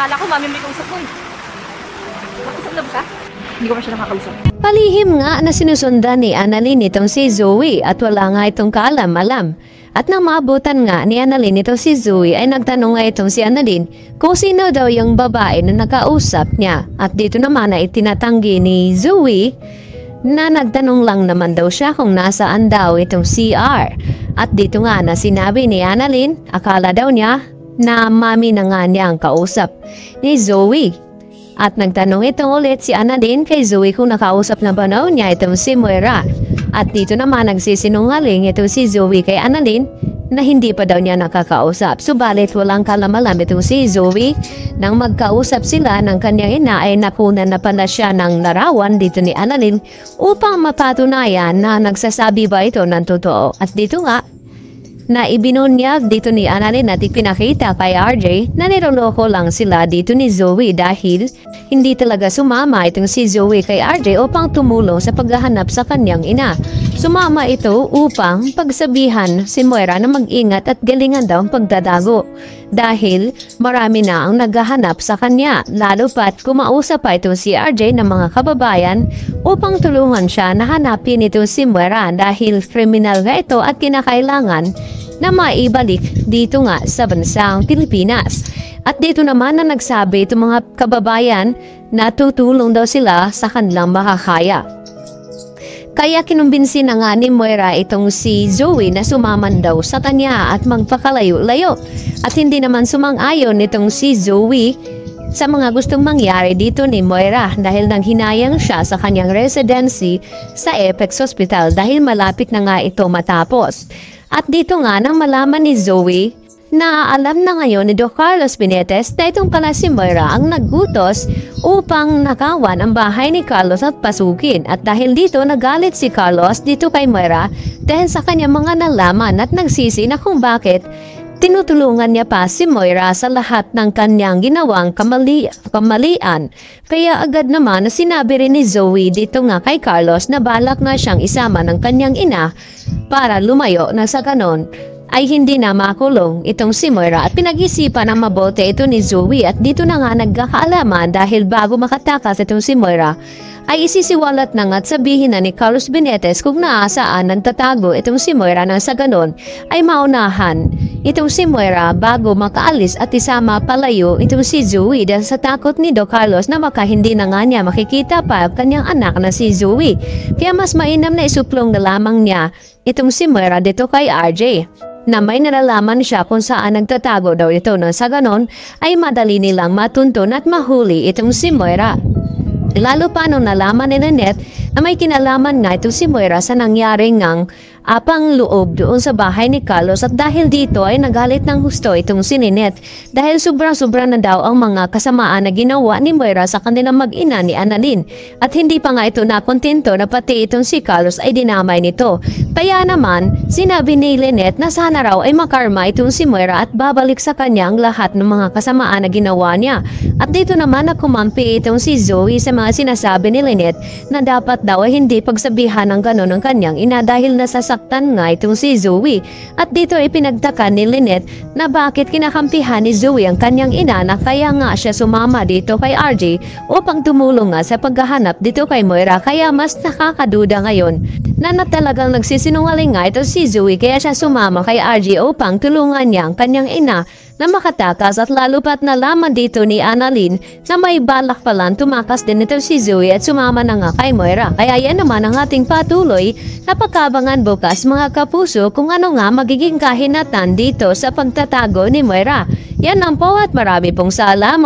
Kala ko mamimili kong usap mo. Makausap na ba ka? Hindi ko pa siya nakakausap. Palihim nga na sinusundan ni Annalyn itong si Zoe at wala nga itong kaalam-alam. At nang maabutan nga ni Annalyn itong si Zoe ay nagtanong nga itong si Annalyn kung sino daw yung babae na nakausap niya. At dito naman ay tinatanggi ni Zoe na nagtanong lang naman daw siya kung nasaan daw itong CR. At dito nga na sinabi ni Annalyn, akala daw niya na mami na nga niya ang kausap ni Zoe. At nagtanong itong ulit si Annalyn kay Zoe kung nakausap na ba niya itong si Moira. At dito naman nagsisinungaling itong si Zoe kay Annalyn na hindi pa daw niya nakakausap. Subalit walang kalamalam itong si Zoe. Nang magkausap sila ng kanyang ina ay nakunan na pala siya ng larawan dito ni Annalyn upang mapatunayan na nagsasabi ba ito ng totoo. At dito nga na ibinunyag dito ni Annalyn at ipinakita kay RJ na niloloko lang sila dito ni Zoe dahil hindi talaga sumama itong si Zoe kay RJ upang tumulong sa paghahanap sa kanyang ina. Sumama ito upang pagsabihan si Moira na mag-ingat at galingan daw ang pagdadago dahil marami na ang naghahanap sa kanya, lalo pat kumausap pa ito si RJ ng mga kababayan upang tulungan siya na hanapin ito si Moira dahil kriminal nga ito at kinakailangan na maibalik dito nga sa bansang Pilipinas. At dito naman na nagsabi itong mga kababayan na tutulong daw sila sa kanilang makakaya. Kaya kinumbinsi na nga ni Moira itong si Zoe na sumaman daw sa kanya at magpakalayo-layo. At hindi naman sumang-ayon itong si Zoe sa mga gustong mangyari dito ni Moira dahil nang hinayang siya sa kanyang residency sa Apex Hospital dahil malapit na nga ito matapos. At dito nga nang malaman ni Zoe na alam na ngayon ni Doc Carlos Benitez na itong pala si Moira ang naggutos upang nakawan ang bahay ni Carlos at pasukin. At dahil dito nagalit si Carlos dito kay Moira dahil sa kanyang mga nalaman at nagsisi na kung bakit tinutulungan niya pa si Moira sa lahat ng kanyang ginawang kamalian. Kaya agad naman sinabi rin ni Zoe dito nga kay Carlos na balak na siyang isama ng kanyang ina para lumayo na sa ganon ay hindi na makulong itong si Moira. At pinag-isipan ng mabuti ito ni Zoe at dito na nga nagkakaalaman dahil bago makatakas itong si Moira ay isisiwalat na nga at sabihin na ni Carlos Benitez kung naasaan nagtatago itong si Moira na sa ganon ay maunahan itong si Moira bago makaalis at isama palayo itong si Zoe dahil sa takot ni Doc Carlos na baka hindi na nga niya makikita pa kanyang anak na si Zoe. Kaya mas mainam na isuplong na lamang niya itong si Moira dito kay RJ na may nalalaman siya kung saan nagtatago daw ito na sa ganon ay madali nilang matuntun at mahuli itong si Moira. Lalo pa nung nalaman ni Lynette na may kinalaman nga ito si Moira sa nangyari ngang apang loob doon sa bahay ni Carlos. At dahil dito ay nagalit ng husto itong si Lynette dahil sobra-sobra na daw ang mga kasamaan na ginawa ni Moira sa kanilang mag-ina ni Annalyn. At hindi pa nga ito nakontento na pati itong si Carlos ay dinamay nito. Kaya naman sinabi ni Lynette na sana raw ay makarma itong si Moira at babalik sa kanya ang lahat ng mga kasamaan na ginawa niya. At dito naman na kumampi itong si Zoe sa mga sinasabi ni Lynette na dapat daw ay hindi pagsabihan ng ganon ng kanyang ina dahil nasasaktan nga itong si Zoe. At dito ay pinagtaka ni Lynette na bakit kinakampihan ni Zoe ang kanyang ina na kaya nga siya sumama dito kay RJ upang tumulong nga sa paghahanap dito kay Moira. Kaya mas nakakaduda ngayon na talagang nagsisinungaling nga ito si Zoe kaya siya sumama kay RJ upang tulungan niya ang kanyang ina na makatakas. At lalo pat nalaman dito ni Annalyn na may balak palang tumakas din ito si Zoe at sumama na nga kay Moira. Kaya yan naman ang ating patuloy na pagkabangan bukas mga kapuso kung ano nga magiging kahinatan dito sa pagtatago ni Moira. Yan ang po at marami pong salamat.